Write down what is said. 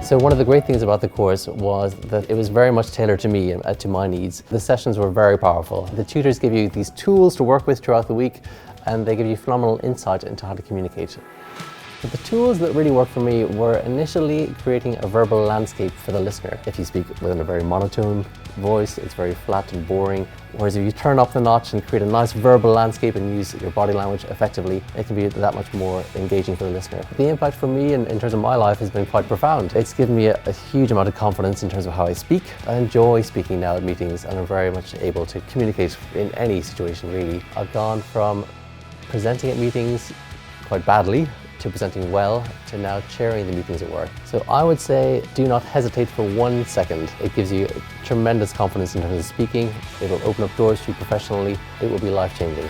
So one of the great things about the course was that it was very much tailored to me and to my needs. The sessions were very powerful. The tutors give you these tools to work with throughout the week, and they give you phenomenal insight into how to communicate. But the tools that really worked for me were initially creating a verbal landscape for the listener. If you speak within a very monotone voice, it's very flat and boring. Whereas if you turn up the notch and create a nice verbal landscape and use your body language effectively, it can be that much more engaging for the listener. The impact for me in terms of my life has been quite profound. It's given me a huge amount of confidence in terms of how I speak. I enjoy speaking now at meetings, and I'm very much able to communicate in any situation really. I've gone from presenting at meetings quite badly to presenting well, to now chairing the meetings at work. So I would say do not hesitate for 1 second. It gives you tremendous confidence in terms of speaking. It will open up doors to you professionally. It will be life-changing.